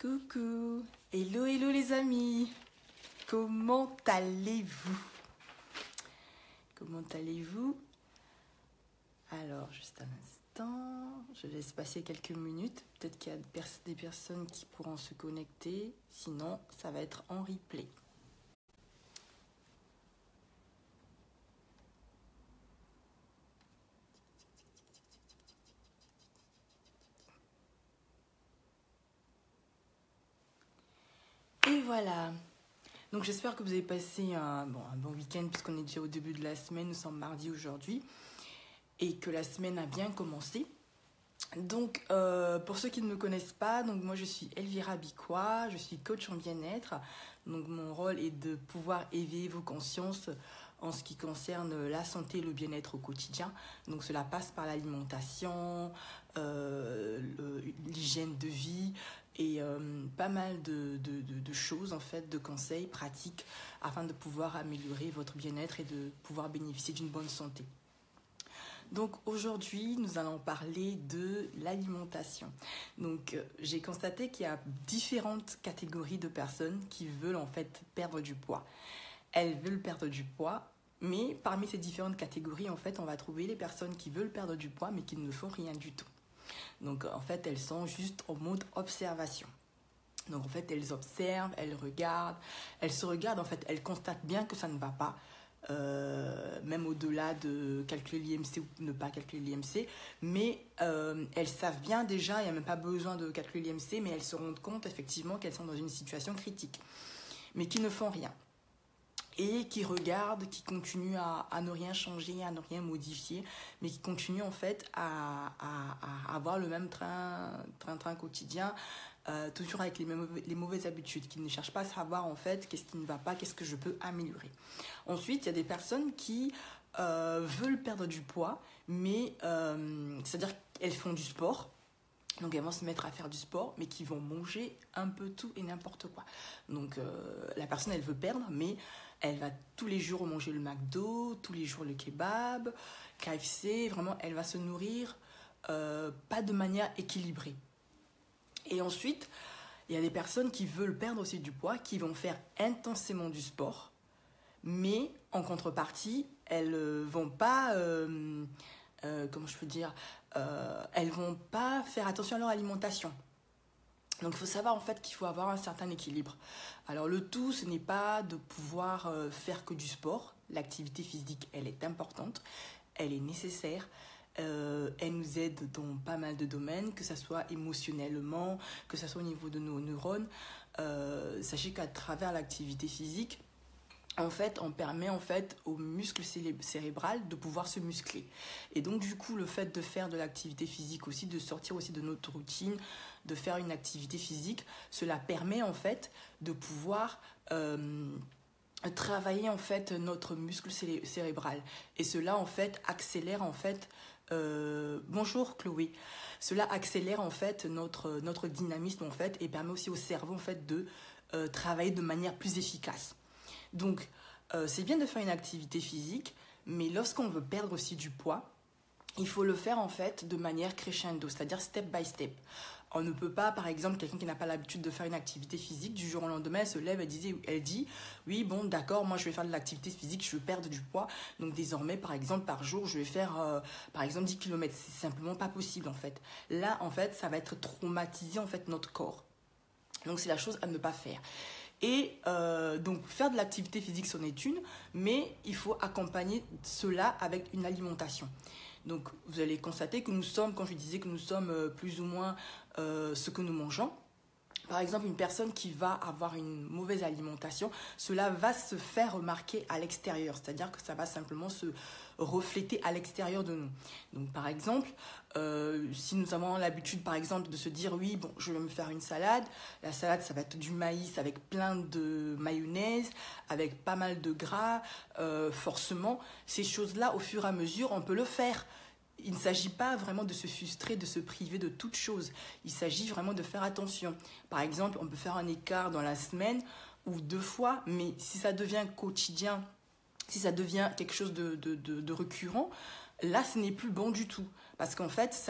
Coucou, hello hello les amis, comment allez-vous? Comment allez-vous? Alors juste un instant, je laisse passer quelques minutes, peut-être qu'il y a des personnes qui pourront se connecter, sinon ça va être en replay. Et voilà, donc j'espère que vous avez passé un bon week-end puisqu'on est déjà au début de la semaine, nous sommes mardi aujourd'hui et que la semaine a bien commencé. Donc pour ceux qui ne me connaissent pas, donc moi je suis Elvira Bicquois, je suis coach en bien-être. Donc mon rôle est de pouvoir éveiller vos consciences en ce qui concerne la santé et le bien-être au quotidien. Donc cela passe par l'alimentation, l'hygiène de vie et pas mal de choses en fait, de conseils pratiques afin de pouvoir améliorer votre bien-être et de pouvoir bénéficier d'une bonne santé. Donc aujourd'hui, nous allons parler de l'alimentation. Donc j'ai constaté qu'il y a différentes catégories de personnes qui veulent en fait perdre du poids. Elles veulent perdre du poids, mais parmi ces différentes catégories, en fait, on va trouver les personnes qui veulent perdre du poids mais qui ne font rien du tout. Donc en fait, elles sont juste en mode observation. Donc en fait, elles observent, elles regardent, elles se regardent, en fait, elles constatent bien que ça ne va pas. Même au-delà de calculer l'IMC ou ne pas calculer l'IMC, mais elles savent bien déjà, il n'y a même pas besoin de calculer l'IMC, mais elles se rendent compte effectivement qu'elles sont dans une situation critique, mais qui ne font rien. Et qui regardent, qui continuent à ne rien changer, à ne rien modifier, mais qui continuent en fait à avoir le même train quotidien, toujours avec les mauvaises habitudes, qui ne cherchent pas à savoir en fait qu'est-ce qui ne va pas, qu'est-ce que je peux améliorer. Ensuite, il y a des personnes qui veulent perdre du poids, mais c'est-à-dire qu'elles font du sport. Donc elles vont se mettre à faire du sport, mais qui vont manger un peu tout et n'importe quoi. Donc la personne, elle veut perdre, mais elle va tous les jours manger le McDo, tous les jours le kebab, KFC. Vraiment, elle va se nourrir pas de manière équilibrée. Et ensuite, il y a des personnes qui veulent perdre aussi du poids, qui vont faire intensément du sport, mais en contrepartie, elles vont pas... comment je peux dire, elles vont pas faire attention à leur alimentation. Donc il faut savoir en fait qu'il faut avoir un certain équilibre. Alors le tout, ce n'est pas de pouvoir faire que du sport. L'activité physique, elle est importante, elle est nécessaire. Elle nous aide dans pas mal de domaines, que ce soit émotionnellement, que ce soit au niveau de nos neurones. Sachez qu'à travers l'activité physique, en fait, on permet en fait aux muscles cérébrales de pouvoir se muscler. Et donc du coup, le fait de faire de l'activité physique aussi, de sortir aussi de notre routine, de faire une activité physique, cela permet en fait de pouvoir travailler en fait notre muscle cérébral. Et cela en fait accélère en fait bonjour Chloé. Cela accélère en fait notre dynamisme en fait et permet aussi au cerveau en fait de travailler de manière plus efficace. Donc, c'est bien de faire une activité physique, mais lorsqu'on veut perdre aussi du poids, il faut le faire en fait de manière crescendo, c'est-à-dire step by step. On ne peut pas, par exemple, quelqu'un qui n'a pas l'habitude de faire une activité physique, du jour au lendemain, elle se lève, elle dit, oui, bon, d'accord, moi je vais faire de l'activité physique, je veux perdre du poids. Donc désormais, par exemple, par jour, je vais faire, par exemple, 10 km. C'est simplement pas possible, en fait. Là, en fait, ça va être traumatiser, en fait, notre corps. Donc c'est la chose à ne pas faire. Et donc faire de l'activité physique, c'en est une, mais il faut accompagner cela avec une alimentation. Donc vous allez constater que nous sommes, quand je disais que nous sommes plus ou moins ce que nous mangeons, par exemple une personne qui va avoir une mauvaise alimentation, cela va se faire remarquer à l'extérieur, c'est-à-dire que ça va simplement se refléter à l'extérieur de nous. Donc par exemple, si nous avons l'habitude par exemple de se dire oui, bon, je vais me faire une salade, la salade ça va être du maïs avec plein de mayonnaise, avec pas mal de gras, forcément, ces choses-là au fur et à mesure on peut le faire. Il ne s'agit pas vraiment de se frustrer, de se priver de toute chose. Il s'agit vraiment de faire attention. Par exemple, on peut faire un écart dans la semaine ou 2 fois, mais si ça devient quotidien, si ça devient quelque chose de récurrent, là, ce n'est plus bon du tout. Parce qu'en fait,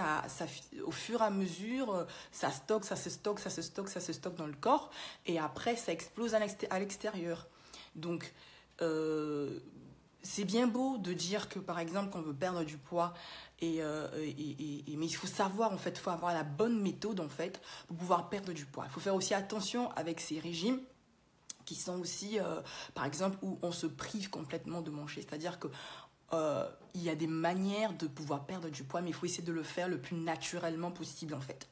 au fur et à mesure, ça se stocke dans le corps. Et après, ça explose à l'extérieur. Donc, c'est bien beau de dire que, par exemple, qu'on veut perdre du poids. Mais il faut savoir, en fait, il faut avoir la bonne méthode, en fait, pour pouvoir perdre du poids. Il faut faire aussi attention avec ces régimes qui sont aussi, par exemple, où on se prive complètement de manger. C'est-à-dire que il y a des manières de pouvoir perdre du poids, mais il faut essayer de le faire le plus naturellement possible, en fait.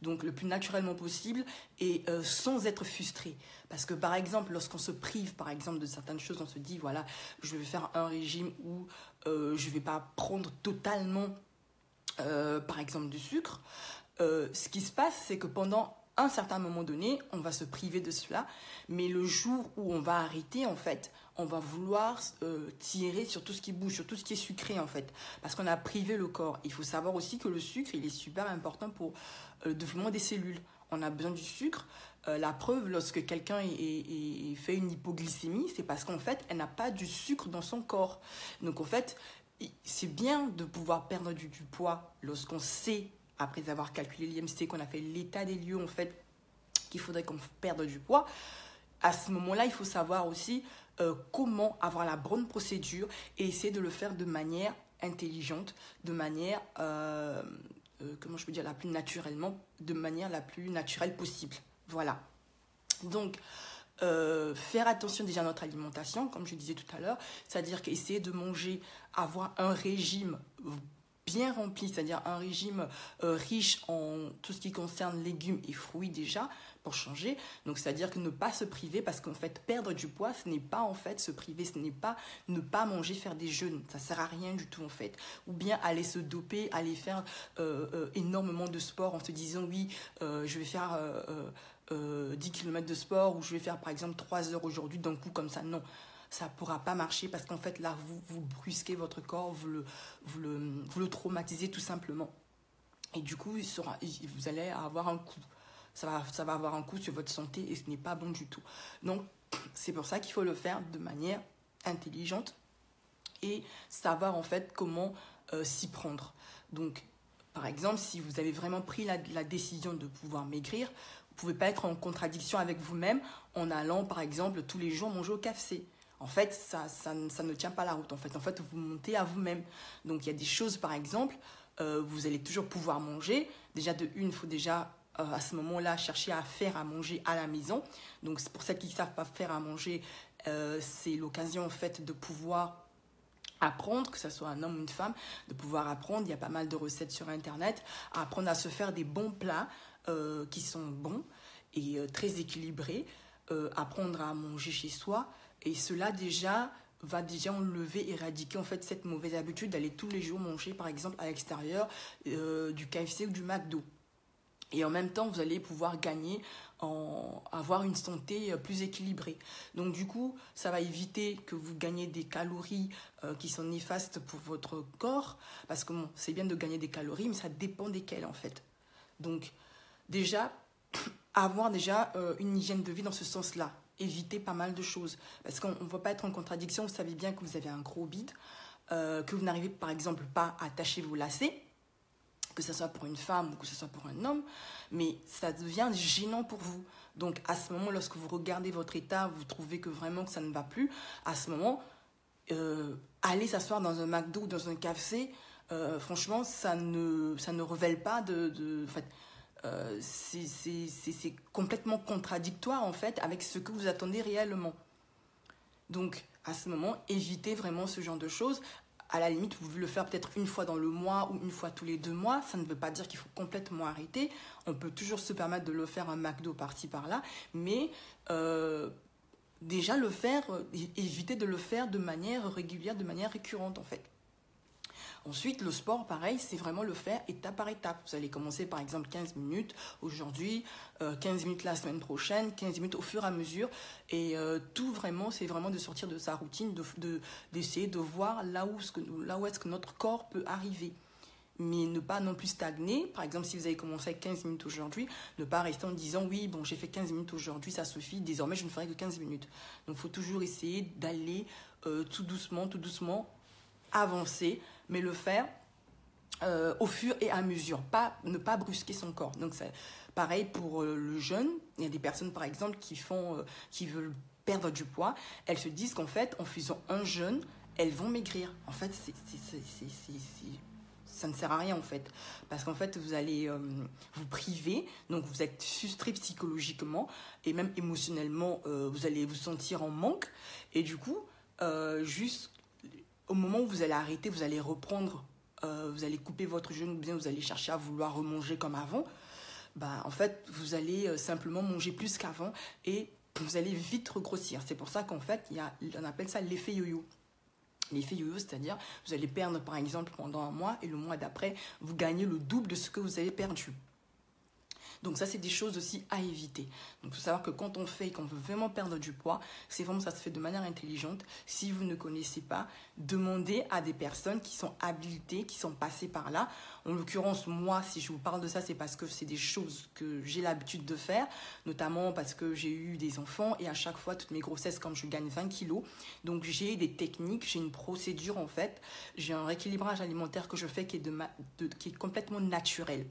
Donc, le plus naturellement possible et sans être frustré. Parce que, par exemple, lorsqu'on se prive, par exemple, de certaines choses, on se dit, voilà, je vais faire un régime où je ne vais pas prendre totalement, par exemple, du sucre. Ce qui se passe, c'est que pendant un certain moment donné, on va se priver de cela, mais le jour où on va arrêter, en fait, on va vouloir tirer sur tout ce qui bouge, sur tout ce qui est sucré, en fait, parce qu'on a privé le corps. Il faut savoir aussi que le sucre, il est super important pour le développement des cellules. On a besoin du sucre. La preuve, lorsque quelqu'un fait une hypoglycémie, c'est parce qu'en fait, elle n'a pas du sucre dans son corps. Donc, en fait, c'est bien de pouvoir perdre du poids lorsqu'on sait, après avoir calculé l'IMC, qu'on a fait l'état des lieux, en fait, qu'il faudrait qu'on perde du poids. À ce moment-là, il faut savoir aussi comment avoir la bonne procédure et essayer de le faire de manière intelligente, de manière, comment je peux dire, de manière la plus naturelle possible. Voilà. Donc, faire attention déjà à notre alimentation, comme je disais tout à l'heure, c'est-à-dire qu'essayer de manger, avoir un régime bien rempli, c'est-à-dire un régime riche en tout ce qui concerne légumes et fruits déjà, pour changer. Donc, c'est-à-dire que ne pas se priver, parce qu'en fait, perdre du poids, ce n'est pas en fait se priver, ce n'est pas ne pas manger, faire des jeûnes. Ça ne sert à rien du tout, en fait. Ou bien aller se doper, aller faire énormément de sport en se disant, oui, je vais faire 10 km de sport, ou je vais faire, par exemple, 3 heures aujourd'hui d'un coup comme ça. Non. Ça ne pourra pas marcher parce qu'en fait, là, vous brusquez votre corps, vous le traumatisez tout simplement. Et du coup, vous allez avoir un coup. Ça va avoir un coup sur votre santé et ce n'est pas bon du tout. Donc, c'est pour ça qu'il faut le faire de manière intelligente et savoir en fait comment s'y prendre. Donc, par exemple, si vous avez vraiment pris la décision de pouvoir maigrir, vous ne pouvez pas être en contradiction avec vous-même en allant, par exemple, tous les jours manger au KFC. En fait, ça ne tient pas la route. En fait, vous montez à vous-même. Donc, il y a des choses, par exemple, vous allez toujours pouvoir manger. Déjà, il faut déjà, à ce moment-là, chercher à faire à manger à la maison. Donc, c'est pour celles qui ne savent pas faire à manger, c'est l'occasion, en fait, de pouvoir apprendre, que ce soit un homme ou une femme, de pouvoir apprendre. Il y a pas mal de recettes sur Internet. Apprendre à se faire des bons plats qui sont bons et très équilibrés. Apprendre à manger chez soi. Et cela va enlever, éradiquer en fait cette mauvaise habitude d'aller tous les jours manger par exemple à l'extérieur du KFC ou du McDo. Et en même temps, vous allez pouvoir gagner, avoir une santé plus équilibrée. Donc du coup, ça va éviter que vous gagnez des calories qui sont néfastes pour votre corps. Parce que bon, c'est bien de gagner des calories, mais ça dépend desquelles en fait. Donc déjà, avoir une hygiène de vie dans ce sens-là. Éviter pas mal de choses. Parce qu'on ne va pas être en contradiction. Vous savez bien que vous avez un gros bide, que vous n'arrivez par exemple pas à attacher vos lacets, que ce soit pour une femme ou que ce soit pour un homme, mais ça devient gênant pour vous. Donc à ce moment, lorsque vous regardez votre état, vous trouvez que vraiment que ça ne va plus, à ce moment, aller s'asseoir dans un McDo ou dans un KFC, franchement, ça ne révèle pas en fait, c'est complètement contradictoire en fait avec ce que vous attendez réellement. Donc à ce moment, évitez vraiment ce genre de choses. À la limite, vous pouvez le faire peut-être une fois dans le mois ou une fois tous les 2 mois. Ça ne veut pas dire qu'il faut complètement arrêter. On peut toujours se permettre de le faire un McDo par-ci par-là, mais déjà éviter de le faire de manière régulière, de manière récurrente en fait. Ensuite, le sport, pareil, c'est vraiment le faire étape par étape. Vous allez commencer par exemple 15 minutes aujourd'hui, 15 minutes la semaine prochaine, 15 minutes au fur et à mesure. Et tout vraiment, c'est vraiment de sortir de sa routine, d'essayer de voir là où est-ce que notre corps peut arriver. Mais ne pas non plus stagner. Par exemple, si vous avez commencé avec 15 minutes aujourd'hui, ne pas rester en disant « Oui, bon, j'ai fait 15 minutes aujourd'hui, ça suffit, désormais je ne ferai que 15 minutes. » Donc, il faut toujours essayer d'aller tout doucement, avancer, mais le faire au fur et à mesure, ne pas brusquer son corps. Donc c'est pareil pour le jeûne. Il y a des personnes par exemple qui veulent perdre du poids. Elles se disent qu'en fait, en faisant un jeûne, elles vont maigrir. En fait, ça ne sert à rien en fait, parce qu'en fait vous allez vous priver, donc vous êtes frustré psychologiquement et même émotionnellement, vous allez vous sentir en manque, et du coup juste au moment où vous allez arrêter, vous allez reprendre, vous allez couper votre jeûne, ou bien vous allez chercher à vouloir remanger comme avant, bah, en fait vous allez simplement manger plus qu'avant et vous allez vite regrossir. C'est pour ça qu'en fait on appelle ça l'effet yo-yo. L'effet yo-yo, c'est-à-dire vous allez perdre par exemple pendant un mois et le mois d'après, vous gagnez le double de ce que vous avez perdu. Donc ça, c'est des choses aussi à éviter. Donc il faut savoir que quand on fait et qu'on veut vraiment perdre du poids, c'est vraiment, ça se fait de manière intelligente. Si vous ne connaissez pas, demandez à des personnes qui sont habilitées, qui sont passées par là. En l'occurrence, moi, si je vous parle de ça, c'est parce que c'est des choses que j'ai l'habitude de faire, notamment parce que j'ai eu des enfants et à chaque fois, toutes mes grossesses, quand je gagne 20 kilos, donc j'ai des techniques, j'ai une procédure en fait, j'ai un rééquilibrage alimentaire que je fais qui est complètement naturel.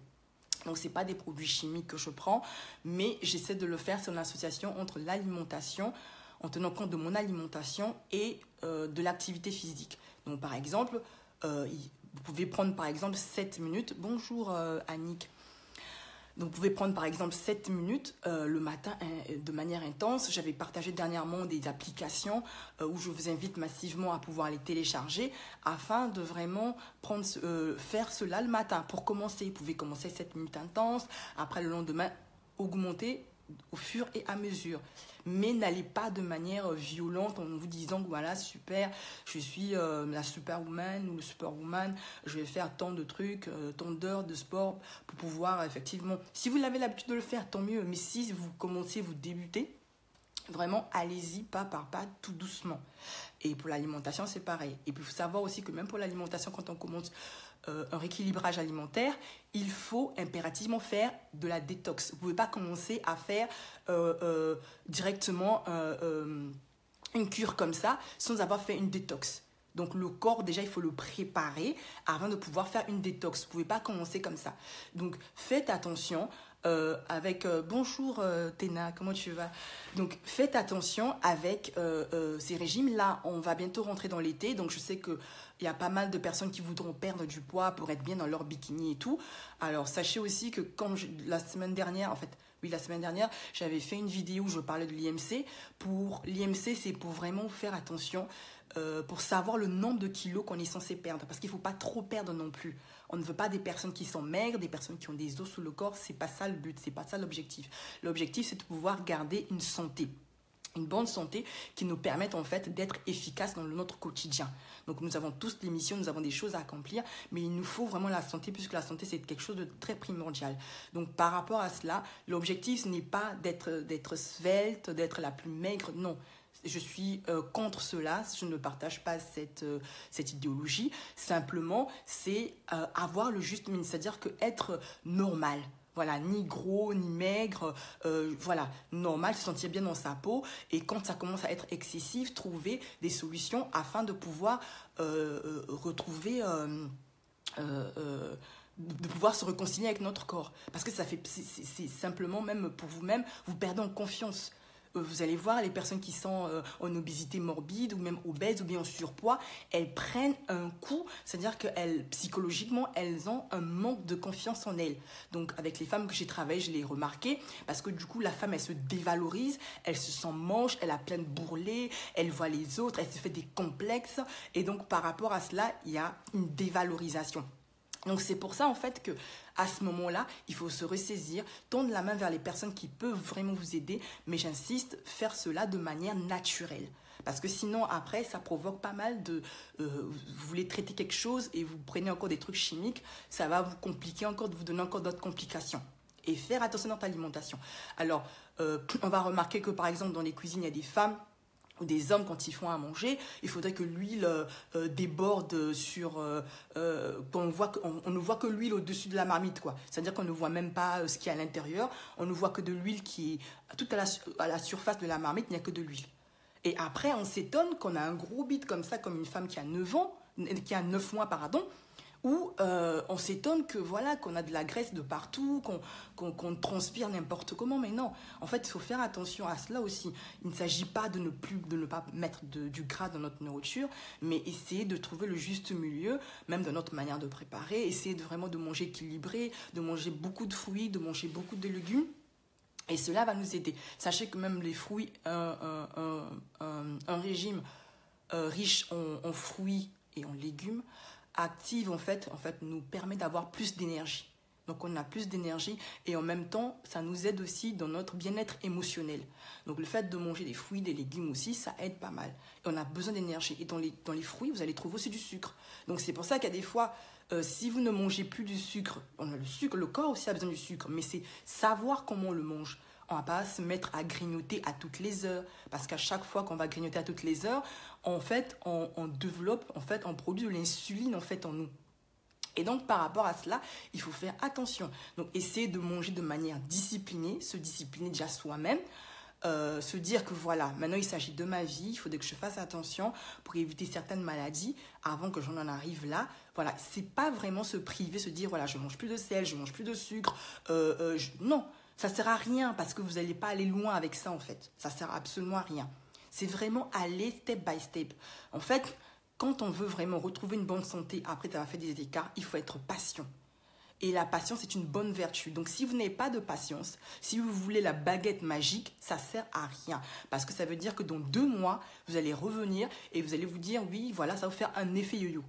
Donc, ce n'est pas des produits chimiques que je prends, mais j'essaie de le faire sur l'association entre l'alimentation, en tenant compte de mon alimentation et de l'activité physique. Donc, par exemple, vous pouvez prendre par exemple 7 minutes. Bonjour Annick. Donc, vous pouvez prendre par exemple 7 minutes le matin de manière intense. J'avais partagé dernièrement des applications où je vous invite massivement à pouvoir les télécharger afin de vraiment faire cela le matin. Pour commencer, vous pouvez commencer 7 minutes intenses. Après, le lendemain, augmenter au fur et à mesure. Mais n'allez pas de manière violente en vous disant que voilà, super, je suis la superwoman ou le superwoman, je vais faire tant de trucs, tant d'heures de sport pour pouvoir effectivement, si vous avez l'habitude de le faire, tant mieux. Mais si vous commencez, vous débutez, vraiment, allez-y pas par pas, tout doucement. Et pour l'alimentation, c'est pareil. Et puis, il faut savoir aussi que même pour l'alimentation, quand on commence un rééquilibrage alimentaire, il faut impérativement faire de la détox. Vous ne pouvez pas commencer à faire directement une cure comme ça sans avoir fait une détox. Donc le corps, déjà, il faut le préparer avant de pouvoir faire une détox. Vous ne pouvez pas commencer comme ça. Donc faites attention avec... bonjour Téna, comment tu vas? Donc faites attention avec ces régimes. Là, on va bientôt rentrer dans l'été. Donc je sais qu'il y a pas mal de personnes qui voudront perdre du poids pour être bien dans leur bikini et tout. Alors sachez aussi que la semaine dernière, j'avais fait une vidéo où je parlais de l'IMC. Pour l'IMC, c'est pour vraiment faire attention, pour savoir le nombre de kilos qu'on est censé perdre. Parce qu'il ne faut pas trop perdre non plus. On ne veut pas des personnes qui sont maigres, des personnes qui ont des os sous le corps. Ce n'est pas ça le but, ce n'est pas ça l'objectif. L'objectif, c'est de pouvoir garder une santé. Une bonne santé qui nous permette en fait d'être efficace dans notre quotidien. Donc nous avons tous des missions, nous avons des choses à accomplir, mais il nous faut vraiment la santé puisque la santé c'est quelque chose de très primordial. Donc par rapport à cela, l'objectif ce n'est pas d'être svelte, d'être la plus maigre, non. Je suis contre cela, je ne partage pas cette idéologie. Simplement, c'est avoir le juste milieu, c'est-à-dire que être normal. Voilà, ni gros, ni maigre, voilà, normal, se sentir bien dans sa peau. Et quand ça commence à être excessif, trouver des solutions afin de pouvoir retrouver, de pouvoir se réconcilier avec notre corps. Parce que c'est simplement, même pour vous-même, vous perdez en confiance. Vous allez voir, les personnes qui sont en obésité morbide ou même obèses ou bien en surpoids, elles prennent un coup, c'est-à-dire que psychologiquement, elles ont un manque de confiance en elles. Donc, avec les femmes que j'ai travaillé, je l'ai remarqué, parce que du coup, la femme, elle se dévalorise, elle se sent moche, elle a plein de bourrelets, elle voit les autres, elle se fait des complexes. Et donc, par rapport à cela, il y a une dévalorisation. Donc, c'est pour ça, en fait, que à ce moment-là, il faut se ressaisir, tendre la main vers les personnes qui peuvent vraiment vous aider. Mais j'insiste, faire cela de manière naturelle. Parce que sinon, après, ça provoque pas mal de... vous voulez traiter quelque chose et vous prenez encore des trucs chimiques, ça va vous compliquer encore, vous donner encore d'autres complications. Et faire attention à notre alimentation. Alors, on va remarquer que, par exemple, dans les cuisines, il y a des femmes ou des hommes, quand ils font à manger, il faudrait que l'huile déborde sur... on ne voit que l'huile au-dessus de la marmite, quoi. C'est-à-dire qu'on ne voit même pas ce qu'il y a à l'intérieur. On ne voit que de l'huile qui est... Tout à la surface de la marmite, il n'y a que de l'huile. Et après, on s'étonne qu'on a un gros bide comme ça, comme une femme qui a 9 mois, pardon, où on s'étonne que voilà qu'on a de la graisse de partout, qu'on transpire n'importe comment, mais non. En fait, il faut faire attention à cela aussi. Il ne s'agit pas de ne pas mettre du gras dans notre nourriture, mais essayer de trouver le juste milieu, même dans notre manière de préparer, essayer vraiment de manger équilibré, de manger beaucoup de fruits, de manger beaucoup de légumes. Et cela va nous aider. Sachez que même les fruits, un régime riche en fruits et en légumes, active en fait nous permet d'avoir plus d'énergie. Donc on a plus d'énergie et en même temps ça nous aide aussi dans notre bien-être émotionnel. Donc le fait de manger des fruits, des légumes aussi, ça aide pas mal. Et on a besoin d'énergie. Et dans les fruits, vous allez trouver aussi du sucre. Donc c'est pour ça qu'il y a des fois, si vous ne mangez plus du sucre, on a le sucre, le corps aussi a besoin du sucre, mais c'est savoir comment on le mange. On ne va pas se mettre à grignoter à toutes les heures, parce qu'à chaque fois qu'on va grignoter à toutes les heures, en fait, on développe, en fait, on produit de l'insuline en fait en nous. Et donc, par rapport à cela, il faut faire attention. Donc, essayer de manger de manière disciplinée, se discipliner déjà soi-même, se dire que voilà, maintenant il s'agit de ma vie, il faudrait que je fasse attention pour éviter certaines maladies avant que j'en arrive là. Voilà, c'est pas vraiment se priver, se dire voilà, je mange plus de sel, je mange plus de sucre. Non. Ça sert à rien parce que vous n'allez pas aller loin avec ça en fait. Ça sert absolument à rien. C'est vraiment aller step by step. En fait, quand on veut vraiment retrouver une bonne santé après avoir fait des écarts, il faut être patient. Et la patience est une bonne vertu. Donc si vous n'avez pas de patience, si vous voulez la baguette magique, ça sert à rien. Parce que ça veut dire que dans 2 mois, vous allez revenir et vous allez vous dire oui, voilà, ça va vous faire un effet yo-yo.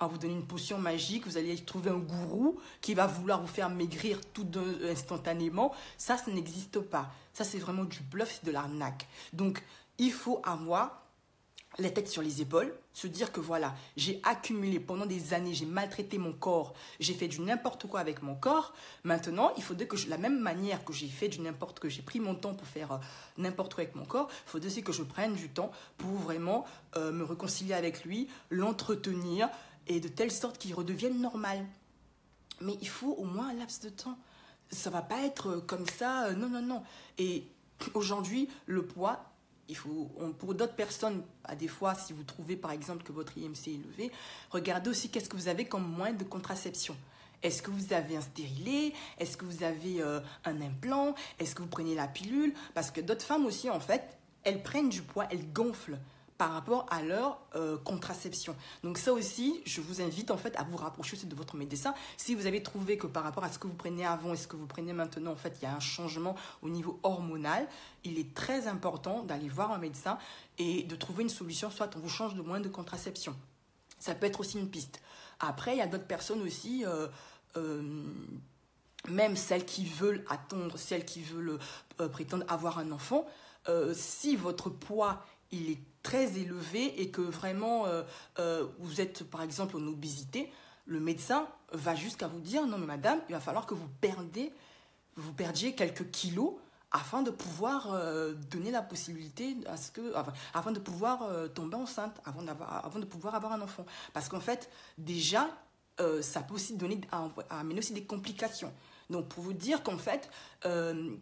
On va vous donner une potion magique, vous allez trouver un gourou qui va vouloir vous faire maigrir tout instantanément. Ça n'existe pas. Ça, c'est vraiment du bluff, c'est de l'arnaque. Donc, il faut avoir la tête sur les épaules, se dire que voilà, j'ai accumulé pendant des années, j'ai maltraité mon corps, j'ai fait du n'importe quoi avec mon corps. Maintenant, il faudrait que la même manière que j'ai fait du n'importe, que j'ai pris mon temps pour faire n'importe quoi avec mon corps, il faudrait aussi que je prenne du temps pour vraiment me réconcilier avec lui, l'entretenir, et de telle sorte qu'il redevienne normal. Mais il faut au moins un laps de temps. Ça ne va pas être comme ça, non. Et aujourd'hui, le poids, pour d'autres personnes, à des fois, si vous trouvez par exemple que votre IMC est élevé, regardez aussi qu'est-ce que vous avez comme moyen de contraception. Est-ce que vous avez un stérilet? Est-ce que vous avez un implant? Est-ce que vous prenez la pilule? Parce que d'autres femmes aussi, en fait, elles prennent du poids, elles gonflent par rapport à leur contraception. Donc ça aussi, je vous invite en fait à vous rapprocher aussi de votre médecin. Si vous avez trouvé que par rapport à ce que vous prenez avant et ce que vous prenez maintenant, en fait, il y a un changement au niveau hormonal, il est très important d'aller voir un médecin et de trouver une solution, soit on vous change de moyen de contraception. Ça peut être aussi une piste. Après, il y a d'autres personnes aussi, même celles qui veulent attendre, celles qui veulent prétendre avoir un enfant, si votre poids il est très élevé et que vraiment vous êtes par exemple en obésité, le médecin va jusqu'à vous dire non mais madame, il va falloir que vous perdiez quelques kilos afin de pouvoir donner la possibilité afin de pouvoir tomber enceinte, avant de pouvoir avoir un enfant. Parce qu'en fait, déjà, ça peut aussi amener aussi des complications. Donc, pour vous dire qu'en fait,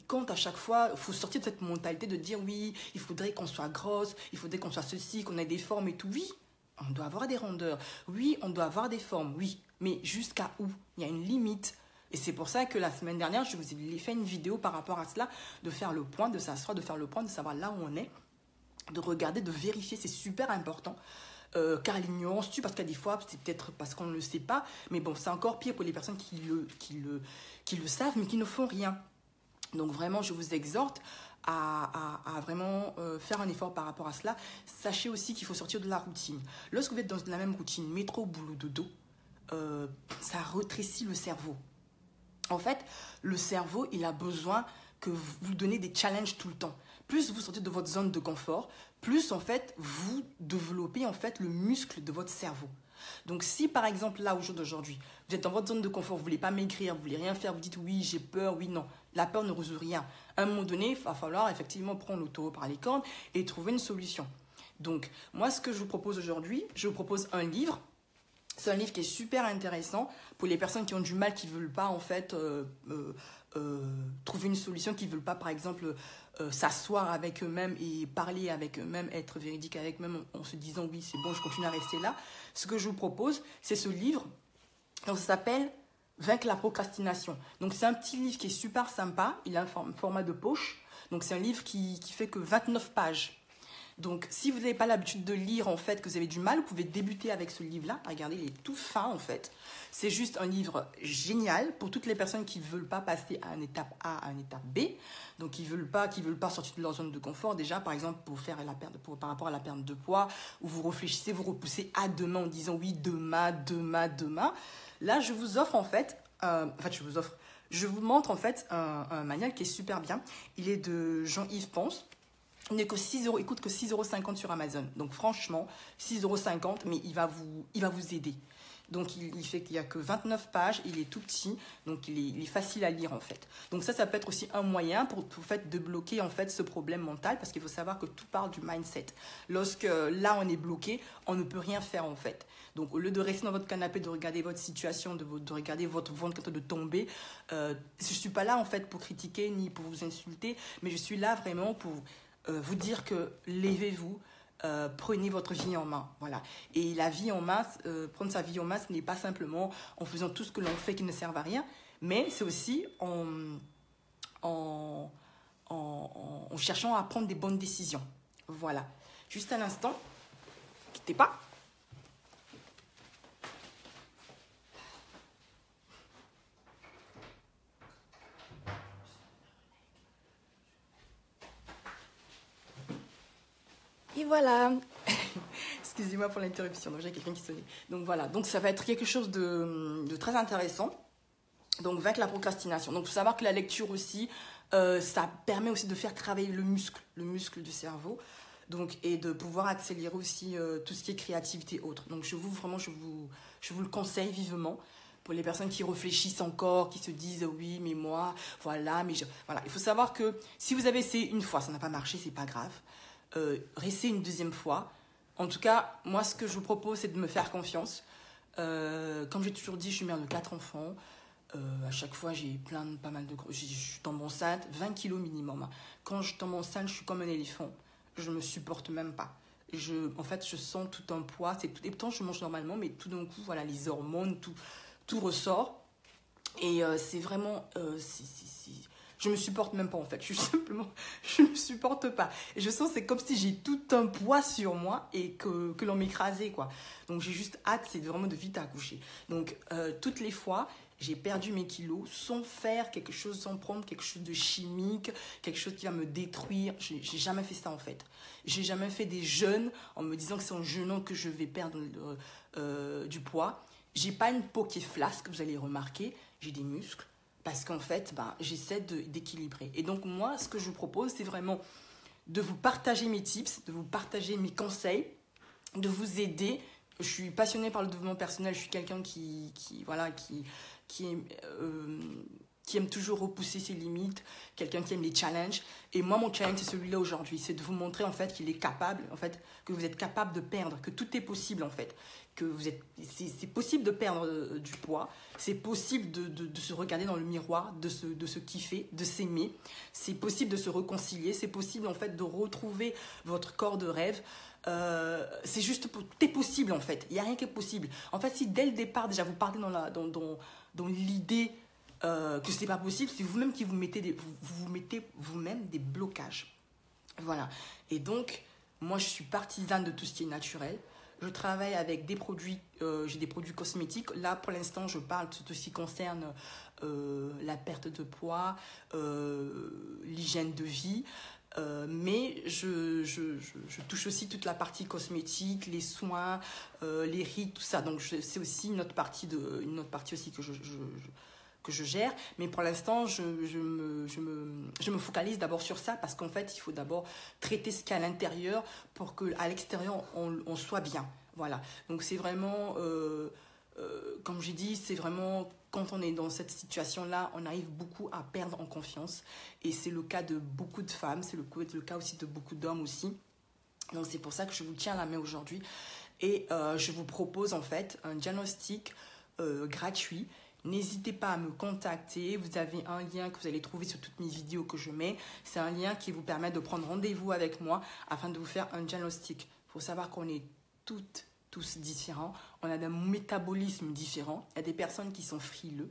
quand à chaque fois, il faut sortir de cette mentalité de dire oui, il faudrait qu'on soit grosse, il faudrait qu'on soit ceci, qu'on ait des formes et tout. Oui, on doit avoir des rondeurs. Oui, on doit avoir des formes. Oui, mais jusqu'à où? Il y a une limite. Et c'est pour ça que la semaine dernière, je vous ai fait une vidéo par rapport à cela, de faire le point, de s'asseoir, de faire le point, de savoir là où on est, de regarder, de vérifier, c'est super important. Car l'ignorance tue, parce qu'à des fois, c'est peut-être parce qu'on ne le sait pas, mais bon, c'est encore pire pour les personnes qui le savent, mais qui ne font rien. Donc vraiment, je vous exhorte à vraiment faire un effort par rapport à cela. Sachez aussi qu'il faut sortir de la routine. Lorsque vous êtes dans la même routine, métro, boulot, dodo, ça rétrécit le cerveau. En fait, le cerveau, il a besoin que vous donnez des challenges tout le temps. Plus vous sortez de votre zone de confort, plus en fait vous développez en fait le muscle de votre cerveau. Donc si par exemple là au jour d'aujourd'hui, vous êtes dans votre zone de confort, vous voulez pas maigrir, vous voulez rien faire, vous dites oui j'ai peur, oui non, la peur ne résout rien. À un moment donné, il va falloir effectivement prendre le taureau par les cornes et trouver une solution. Donc moi ce que je vous propose aujourd'hui, je vous propose un livre. C'est un livre qui est super intéressant pour les personnes qui ont du mal, qui ne veulent pas en fait trouver une solution, qui ne veulent pas par exemple s'asseoir avec eux-mêmes et parler avec eux-mêmes, être véridique avec eux-mêmes en se disant oui c'est bon, je continue à rester là. Ce que je vous propose, c'est ce livre Donc, ça s'appelle Vaincre la procrastination. Donc, c'est un petit livre qui est super sympa. Il a un format de poche. Donc, c'est un livre qui fait que 29 pages. Donc, si vous n'avez pas l'habitude de lire, en fait, que vous avez du mal, vous pouvez débuter avec ce livre-là. Regardez, il est tout fin, en fait. C'est juste un livre génial pour toutes les personnes qui ne veulent pas passer à une étape A à une étape B. Donc, qui veulent pas sortir de leur zone de confort. Déjà, par exemple, par rapport à la perte de poids, où vous réfléchissez, vous repoussez à demain en disant oui, demain. Là, je vous offre, en fait, je vous montre, en fait, un manuel qui est super bien. Il est de Jean-Yves Ponce. Il n'est que 6 euros, il coûte que 6,50 € sur Amazon. Donc franchement, 6,50 €, mais il va vous aider. Donc il fait qu'il n'y a que 29 pages, il est tout petit, donc il est facile à lire en fait. Donc ça peut être aussi un moyen pour fait, de bloquer en fait ce problème mental, parce qu'il faut savoir que tout parle du mindset. Lorsque là on est bloqué, on ne peut rien faire en fait. Donc au lieu de rester dans votre canapé, de regarder votre situation, de regarder votre ventre de tomber, je ne suis pas là en fait pour critiquer ni pour vous insulter, mais je suis là vraiment pour vous dire que levez-vous, prenez votre vie en main. Voilà. Et la vie en main, prendre sa vie en main, ce n'est pas simplement en faisant tout ce que l'on fait qui ne sert à rien, mais c'est aussi en cherchant à prendre des bonnes décisions. Voilà. Juste un instant, ne quittez pas. Et voilà. Excusez-moi pour l'interruption, donc j'ai quelqu'un qui sonnait. Donc voilà, donc ça va être quelque chose de très intéressant. Donc vaincre la procrastination. Donc il faut savoir que la lecture aussi, ça permet aussi de faire travailler le muscle du cerveau. Donc, et de pouvoir accélérer aussi tout ce qui est créativité autre. Donc je vous le conseille vivement. Pour les personnes qui réfléchissent encore, qui se disent oui, mais moi, voilà, voilà. Il faut savoir que si vous avez essayé une fois, ça n'a pas marché, c'est pas grave. Restez une deuxième fois. En tout cas, moi, ce que je vous propose, c'est de me faire confiance. Comme j'ai toujours dit, je suis mère de 4 enfants. À chaque fois, j'ai pas mal de... Je tombe enceinte, 20 kilos minimum. Quand je tombe enceinte, je suis comme un éléphant. Je ne me supporte même pas. En fait, je sens tout un poids. Et pourtant, je mange normalement, mais tout d'un coup, voilà, les hormones, tout ressort. Et c'est vraiment... je me supporte même pas en fait, je me supporte pas. Et je sens c'est comme si j'ai tout un poids sur moi et que l'on m'écrasait quoi. Donc j'ai juste hâte, c'est vraiment de vite accoucher. Donc toutes les fois, j'ai perdu mes kilos sans faire quelque chose, sans prendre quelque chose de chimique, quelque chose qui va me détruire. J'ai jamais fait ça en fait. J'ai jamais fait des jeûnes en me disant que c'est en jeûnant que je vais perdre du poids. J'ai pas une peau qui est flasque, vous allez remarquer, j'ai des muscles. Parce qu'en fait, j'essaie d'équilibrer. Et donc, moi, ce que je vous propose, c'est vraiment de vous partager mes tips, de vous partager mes conseils, de vous aider. Je suis passionnée par le développement personnel. Je suis quelqu'un qui aime toujours repousser ses limites, quelqu'un qui aime les challenges. Et moi, mon challenge, c'est celui-là aujourd'hui. C'est de vous montrer, en fait, qu'il est capable, en fait, que vous êtes capable de perdre, que tout est possible, en fait. C'est possible de perdre du poids, c'est possible de se regarder dans le miroir, de se kiffer, de s'aimer, c'est possible de se réconcilier, c'est possible en fait de retrouver votre corps de rêve. C'est juste, tout est possible en fait, il n'y a rien qui est possible. En fait, si dès le départ déjà vous partez dans l'idée que ce n'est pas possible, c'est vous-même qui vous mettez vous-même des blocages. Voilà, et donc moi je suis partisane de tout ce qui est naturel. Je travaille avec des produits, j'ai des produits cosmétiques. Là, pour l'instant, je parle de tout ce qui concerne la perte de poids, l'hygiène de vie. Mais je touche aussi toute la partie cosmétique, les soins, les rides, tout ça. Donc, c'est aussi une autre partie aussi que je gère. Mais pour l'instant, je me focalise d'abord sur ça parce qu'en fait, il faut d'abord traiter ce qu'il y a à l'intérieur pour qu'à l'extérieur, on soit bien. Voilà. Donc, c'est vraiment, comme j'ai dit, c'est vraiment quand on est dans cette situation-là, on arrive beaucoup à perdre en confiance. Et c'est le cas de beaucoup de femmes, c'est le cas aussi de beaucoup d'hommes aussi. Donc, c'est pour ça que je vous tiens à la main aujourd'hui. Et je vous propose en fait un diagnostic gratuit. N'hésitez pas à me contacter. Vous avez un lien que vous allez trouver sur toutes mes vidéos que je mets. C'est un lien qui vous permet de prendre rendez-vous avec moi afin de vous faire un diagnostic. Il faut savoir qu'on est toutes tous différents, on a un métabolisme différent. Il y a des personnes qui sont frileux,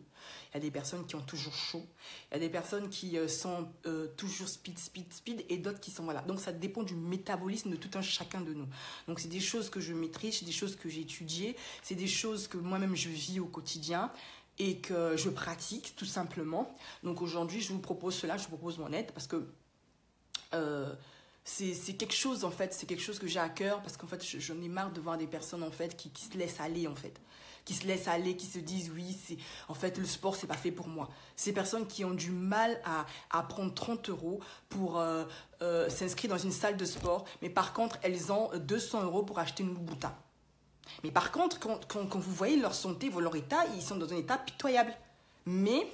il y a des personnes qui ont toujours chaud, il y a des personnes qui sont toujours speed, et d'autres qui sont, voilà. Donc, ça dépend du métabolisme de tout un chacun de nous. Donc, c'est des choses que je maîtrise, c'est des choses que j'ai étudiées, c'est des choses que moi-même je vis au quotidien et que je pratique tout simplement. Donc, aujourd'hui, je vous propose cela, je vous propose mon aide parce que c'est quelque chose en fait, c'est quelque chose que j'ai à cœur parce qu'en fait j'en ai marre de voir des personnes en fait qui se laissent aller en fait, qui se laissent aller, qui se disent oui, c'est en fait le sport c'est pas fait pour moi. Ces personnes qui ont du mal à prendre 30 € pour s'inscrire dans une salle de sport, mais par contre elles ont 200 € pour acheter une Louboutin. Mais par contre quand vous voyez leur santé, leur état, ils sont dans un état pitoyable. Mais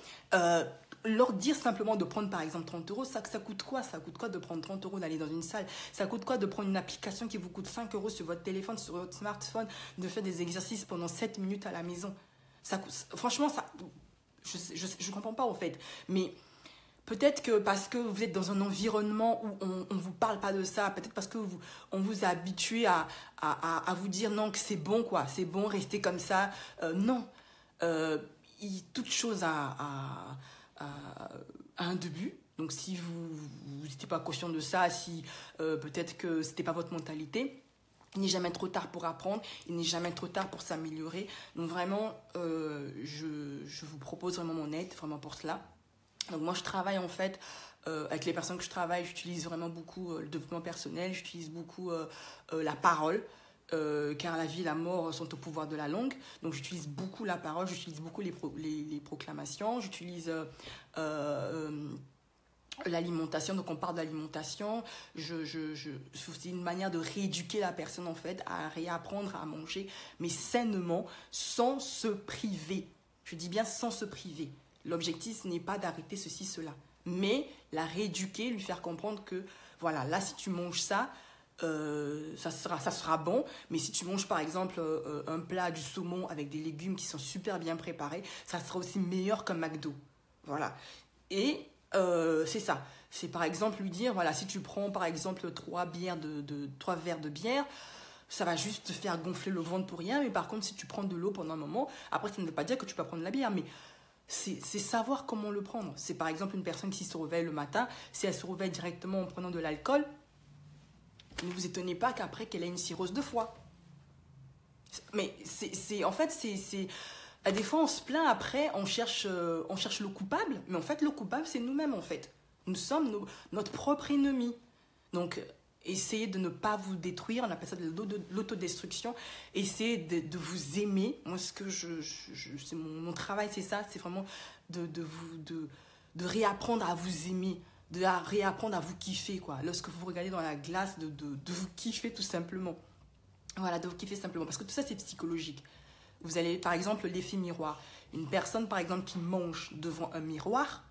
leur dire simplement de prendre par exemple 30 €, ça coûte quoi? Ça coûte quoi de prendre 30 € d'aller dans une salle? Ça coûte quoi de prendre une application qui vous coûte 5 € sur votre téléphone, sur votre smartphone, de faire des exercices pendant 7 minutes à la maison? Ça coûte, franchement, ça, je comprends pas en fait. Mais peut-être que parce que vous êtes dans un environnement où on ne vous parle pas de ça, peut-être parce que on vous a habitué à vous dire non, que c'est bon, quoi, c'est bon, restez comme ça. Non. Toute chose a un début. Donc si vous n'étiez pas conscient de ça, si peut-être que ce n'était pas votre mentalité, il n'est jamais trop tard pour apprendre, il n'est jamais trop tard pour s'améliorer. Donc vraiment, je vous propose vraiment mon aide, vraiment pour cela. Donc moi je travaille en fait, avec les personnes que je travaille, j'utilise vraiment beaucoup le développement personnel, j'utilise beaucoup la parole. Car la vie et la mort sont au pouvoir de la langue. Donc j'utilise beaucoup la parole, j'utilise beaucoup les proclamations, j'utilise l'alimentation, donc on parle d'alimentation. C'est une manière de rééduquer la personne en fait, à réapprendre à manger, mais sainement, sans se priver. Je dis bien sans se priver. L'objectif, ce n'est pas d'arrêter ceci, cela, mais la rééduquer, lui faire comprendre que, voilà, là si tu manges ça, ça sera bon, mais si tu manges par exemple un plat du saumon avec des légumes qui sont super bien préparés, ça sera aussi meilleur qu'un McDo. Voilà. Et c'est ça. C'est par exemple lui dire, voilà, si tu prends par exemple 3 verres de bière, ça va juste te faire gonfler le ventre pour rien, mais par contre si tu prends de l'eau pendant un moment, après ça ne veut pas dire que tu peux prendre de la bière, mais c'est savoir comment le prendre. C'est par exemple une personne qui se réveille le matin, si elle se réveille directement en prenant de l'alcool, ne vous étonnez pas qu'après qu'elle ait une cirrhose de foie. Mais en fait, à des fois on se plaint après, on cherche le coupable, mais en fait le coupable c'est nous-mêmes en fait. Nous sommes notre propre ennemi. Donc essayez de ne pas vous détruire, on appelle ça de l'autodestruction. Essayez de vous aimer. Moi ce que c'est mon travail, c'est ça, c'est vraiment de réapprendre à vous aimer, de réapprendre à vous kiffer, quoi. Lorsque vous regardez dans la glace, de vous kiffer tout simplement. Voilà, de vous kiffer simplement. Parce que tout ça, c'est psychologique. Vous allez, par exemple, l'effet miroir. Une personne, par exemple, qui mange devant un miroir,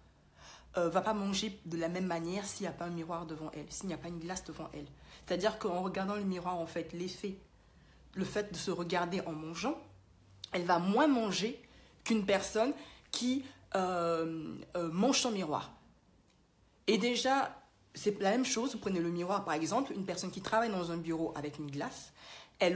va pas manger de la même manière s'il n'y a pas un miroir devant elle, s'il n'y a pas une glace devant elle. C'est-à-dire qu'en regardant le miroir, en fait, le fait de se regarder en mangeant, elle va moins manger qu'une personne qui mange sans miroir. Et déjà, c'est la même chose, vous prenez le miroir par exemple, une personne qui travaille dans un bureau avec une glace, elle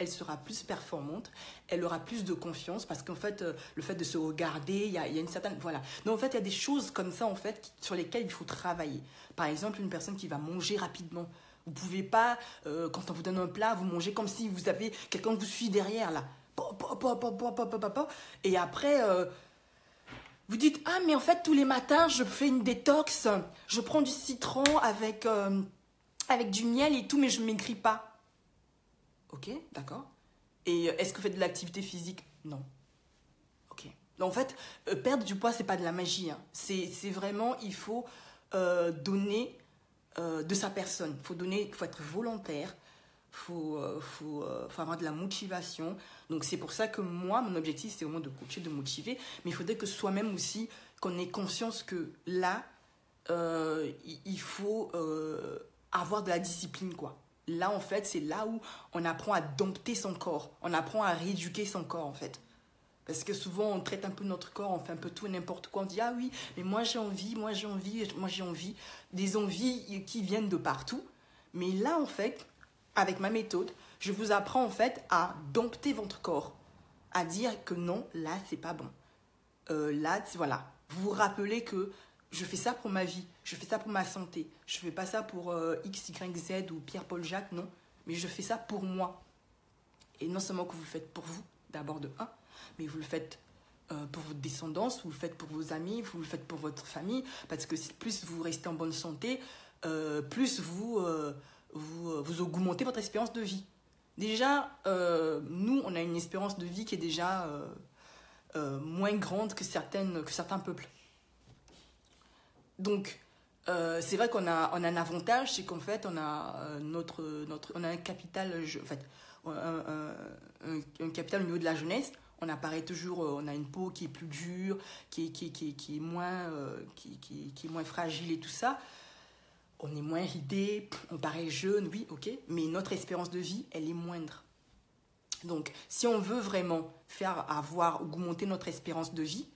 sera plus performante, elle aura plus de confiance parce qu'en fait, le fait de se regarder, il y a une certaine... Voilà. Donc en fait, il y a des choses comme ça en fait sur lesquelles il faut travailler. Par exemple, une personne qui va manger rapidement. Vous ne pouvez pas, quand on vous donne un plat, vous mangez comme si vous avez quelqu'un qui vous suit derrière là. Et après... vous dites, ah mais en fait tous les matins je fais une détox, je prends du citron avec du miel et tout, mais je ne maigris pas. Ok, d'accord. Et est-ce que vous faites de l'activité physique? Non. Ok. Donc en fait, perdre du poids, c'est pas de la magie. Hein. C'est vraiment, il faut donner de sa personne. Il faut être volontaire. Faut avoir de la motivation. Donc c'est pour ça que moi, mon objectif, c'est vraiment de coacher, de motiver. Mais il faudrait que soi-même aussi, qu'on ait conscience que là, il faut avoir de la discipline, quoi. Là, en fait, c'est là où on apprend à dompter son corps. On apprend à rééduquer son corps, en fait. Parce que souvent, on traite un peu notre corps, on fait un peu tout et n'importe quoi. On dit, ah oui, mais moi j'ai envie. Des envies qui viennent de partout. Mais là, en fait, avec ma méthode, Je vous apprends en fait à dompter votre corps, à dire que non, là, c'est pas bon. Là, voilà. Vous vous rappelez que je fais ça pour ma vie, je fais ça pour ma santé. Je fais pas ça pour X, Y, Z ou Pierre-Paul Jacques, non. Mais je fais ça pour moi. Et non seulement que vous le faites pour vous, d'abord de un, mais vous le faites pour votre descendance, vous le faites pour vos amis, vous le faites pour votre famille, parce que plus vous restez en bonne santé, plus vous augmentez votre espérance de vie. Déjà, nous, on a une espérance de vie qui est déjà moins grande que certains peuples. Donc, c'est vrai qu'on a un avantage, c'est qu'en fait, on a un capital, un capital au niveau de la jeunesse. On apparaît toujours, on a une peau qui est plus dure, qui est moins fragile et tout ça. On est moins ridé, on paraît jeune, oui, ok, mais notre espérance de vie, elle est moindre. Donc, si on veut vraiment augmenter notre espérance de vie,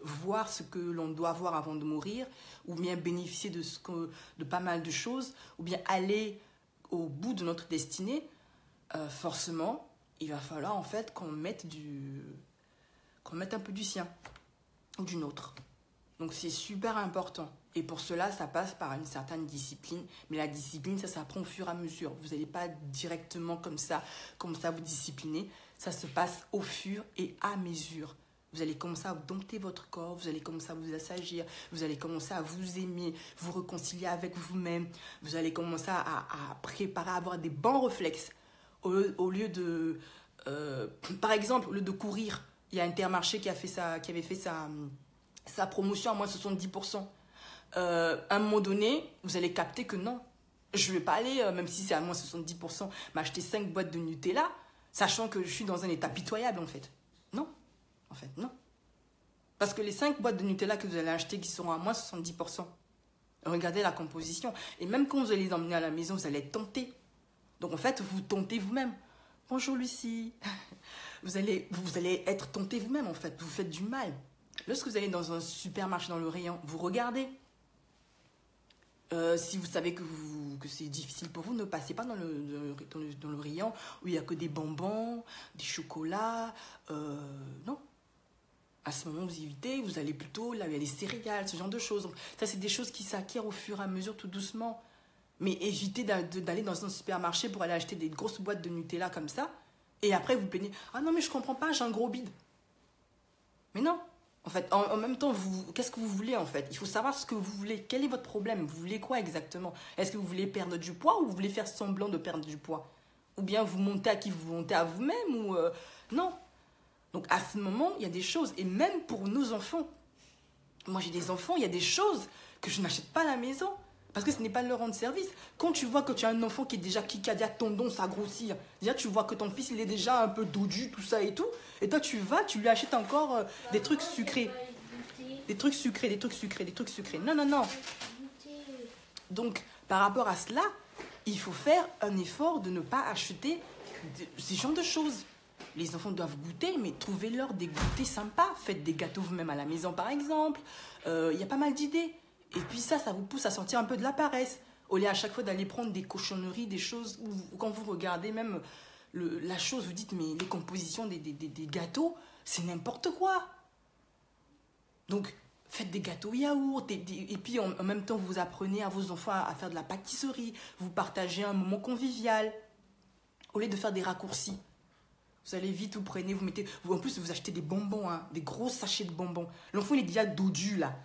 voir ce que l'on doit voir avant de mourir, ou bien bénéficier de pas mal de choses, ou bien aller au bout de notre destinée, forcément, il va falloir en fait qu'on mette un peu du sien, ou du nôtre. Donc c'est super important. Et pour cela, ça passe par une certaine discipline. Mais la discipline, ça s'apprend au fur et à mesure. Vous n'allez pas directement comme ça vous discipliner. Ça se passe au fur et à mesure. Vous allez commencer à dompter votre corps, vous allez commencer à vous assagir, vous allez commencer à vous aimer, vous réconcilier avec vous-même. Vous allez commencer à préparer, à avoir des bons réflexes. Au lieu de... par exemple, au lieu de courir, il y a Intermarché qui avait fait sa promotion à moins de 70%. À un moment donné, vous allez capter que non, je ne vais pas aller, même si c'est à moins 70%, m'acheter 5 boîtes de Nutella, sachant que je suis dans un état pitoyable en fait. Non, en fait, non. Parce que les 5 boîtes de Nutella que vous allez acheter qui seront à moins 70%, regardez la composition. Et même quand vous allez les emmener à la maison, vous allez être tenté. Donc en fait, vous tentez vous-même. Bonjour Lucie. Vous allez être tenté vous-même en fait. Vous faites du mal. Lorsque vous allez dans un supermarché dans le rayon, vous regardez. Si vous savez que c'est difficile pour vous, ne passez pas dans le rayon où il n'y a que des bonbons, des chocolats. Non. À ce moment, vous évitez, vous allez plutôt là où il y a des céréales, ce genre de choses. Donc, ça, c'est des choses qui s'acquièrent au fur et à mesure, tout doucement. Mais évitez d'aller dans un supermarché pour aller acheter des grosses boîtes de Nutella comme ça. Et après, vous plaignez. Ah non, mais je comprends pas, j'ai un gros bide. Mais non. En fait, en même temps, qu'est-ce que vous voulez en fait? Il faut savoir ce que vous voulez. Quel est votre problème? Vous voulez quoi exactement? Est-ce que vous voulez perdre du poids ou vous voulez faire semblant de perdre du poids? Ou bien vous montez à qui vous montez à vous-même ou non. Donc à ce moment, il y a des choses. Et même pour nos enfants. Moi, j'ai des enfants, il y a des choses que je n'achète pas à la maison. Parce que ce n'est pas leur rendre service. Quand tu vois que tu as un enfant qui a déjà tendance à grossir, déjà tu vois que ton fils il est déjà un peu dodu, tout ça et tout, et toi tu lui achètes encore des trucs sucrés. Des trucs sucrés. Non, non, non. Donc, par rapport à cela, il faut faire un effort de ne pas acheter ces genres de choses. Les enfants doivent goûter, mais trouvez-leur des goûters sympas. Faites des gâteaux vous-même à la maison, par exemple. Il y a pas mal d'idées. Et puis ça vous pousse à sortir un peu de la paresse. Au lieu à chaque fois d'aller prendre des cochonneries, des choses où quand vous regardez même la chose, vous dites, mais les compositions des gâteaux, c'est n'importe quoi. Donc, faites des gâteaux yaourt. Et puis, en même temps, vous apprenez à vos enfants à faire de la pâtisserie. Vous partagez un moment convivial. Au lieu de faire des raccourcis. Vous allez vite, vous prenez, en plus, vous achetez des bonbons, hein, des gros sachets de bonbons. L'enfant, il est déjà dodu, là.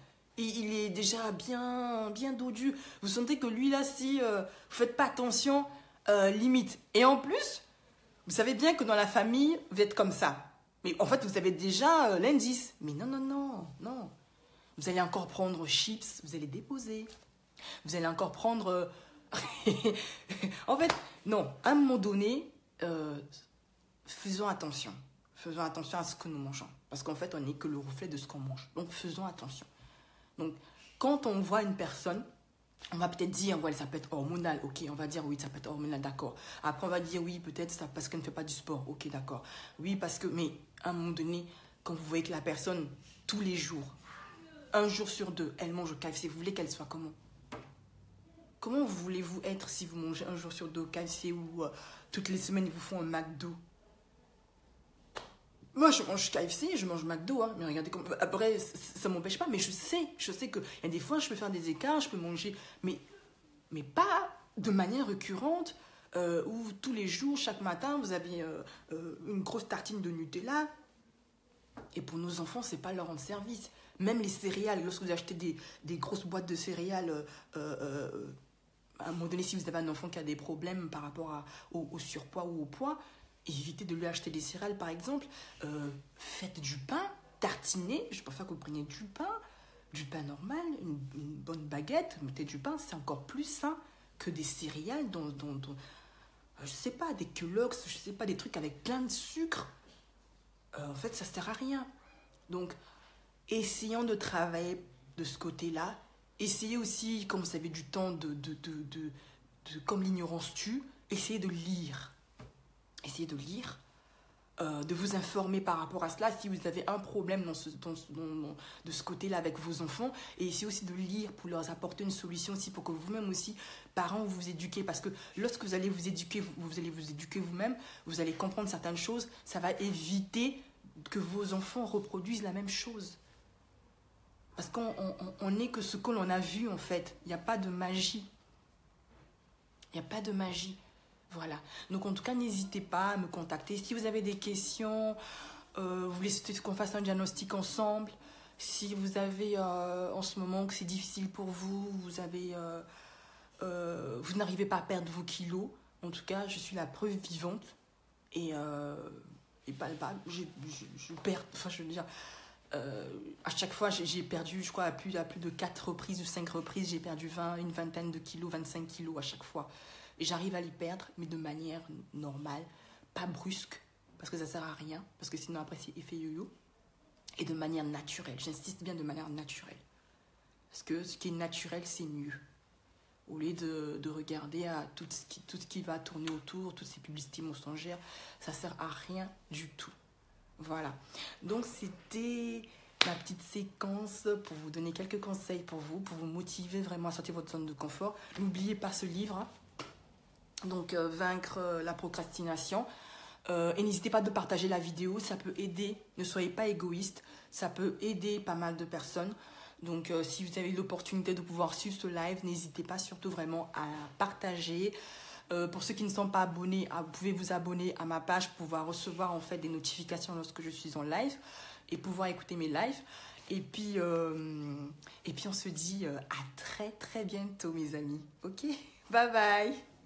Et il est déjà bien dodu. Vous sentez que lui, là, si vous ne faites pas attention, limite. Et en plus, vous savez bien que dans la famille, vous êtes comme ça. Mais en fait, vous avez déjà l'indice. Mais non, non, non, non. Vous allez encore prendre chips, vous allez déposer. Vous allez encore prendre... en fait, non. À un moment donné, faisons attention. Faisons attention à ce que nous mangeons. Parce qu'en fait, on n'est que le reflet de ce qu'on mange. Donc, faisons attention. Donc, quand on voit une personne, on va peut-être dire, ouais, ça peut être hormonal. Ok, on va dire, oui, ça peut être hormonal, d'accord. Après, on va dire, oui, peut-être ça parce qu'elle ne fait pas du sport. Ok, d'accord. Oui, parce que, mais à un moment donné, quand vous voyez que la personne, tous les jours, un jour sur deux, elle mange au KFC, vous voulez qu'elle soit comment? Comment voulez-vous être si vous mangez un jour sur deux au KFC ou toutes les semaines ils vous font un McDo? Moi, je mange KFC, je mange McDo, hein. Mais regardez comme... Après, ça m'empêche pas, mais je sais qu'il y a des fois, je peux faire des écarts, je peux manger, mais pas de manière récurrente, où tous les jours, chaque matin, vous avez une grosse tartine de Nutella. Et pour nos enfants, c'est pas leur rendre service. Même les céréales, lorsque vous achetez des grosses boîtes de céréales, à un moment donné, si vous avez un enfant qui a des problèmes par rapport au surpoids ou au poids, évitez de lui acheter des céréales, par exemple. Faites du pain, tartinez. Je préfère que vous preniez du pain normal, une bonne baguette, mettez du pain, c'est encore plus sain que des céréales dont je sais pas, des Kellogg's, je sais pas, des trucs avec plein de sucre. En fait, ça sert à rien. Donc, essayons de travailler de ce côté-là. Essayez aussi, comme vous avez du temps, comme l'ignorance tue, essayez de lire. Essayez de lire, de vous informer par rapport à cela. Si vous avez un problème de ce côté-là avec vos enfants, et essayez aussi de lire pour leur apporter une solution aussi, pour que vous-même aussi, parents, vous éduquez. Parce que lorsque vous allez vous éduquer, vous allez vous éduquer vous-même, vous allez comprendre certaines choses, ça va éviter que vos enfants reproduisent la même chose. Parce qu'on n'est que ce que l'on a vu, en fait. Il n'y a pas de magie. Il n'y a pas de magie. Voilà. Donc, en tout cas, n'hésitez pas à me contacter. Si vous avez des questions, vous voulez qu'on fasse un diagnostic ensemble. Si vous avez, en ce moment, que c'est difficile pour vous, vous n'arrivez pas à perdre vos kilos. En tout cas, je suis la preuve vivante et palpable. Je perds, enfin, je veux dire... à chaque fois, j'ai perdu, je crois, à plus de 4 reprises ou 5 reprises, j'ai perdu une vingtaine de kilos, 25 kilos à chaque fois. Et j'arrive à les perdre, mais de manière normale, pas brusque, parce que ça sert à rien, parce que sinon après c'est effet yo-yo, et de manière naturelle. J'insiste bien de manière naturelle. Parce que ce qui est naturel, c'est mieux. Au lieu de regarder à tout ce qui va tourner autour, toutes ces publicités mensongères, ça sert à rien du tout. Voilà. Donc, c'était ma petite séquence pour vous donner quelques conseils pour vous motiver vraiment à sortir de votre zone de confort. N'oubliez pas ce livre, hein. Donc, Vaincre la procrastination. Et n'hésitez pas de partager la vidéo, ça peut aider. Ne soyez pas égoïste, ça peut aider pas mal de personnes. Donc, si vous avez l'opportunité de pouvoir suivre ce live, n'hésitez pas surtout vraiment à partager. Pour ceux qui ne sont pas abonnés, vous pouvez vous abonner à ma page pour pouvoir recevoir en fait des notifications lorsque je suis en live et pouvoir écouter mes lives. Et puis on se dit à très très bientôt mes amis. Ok, bye bye.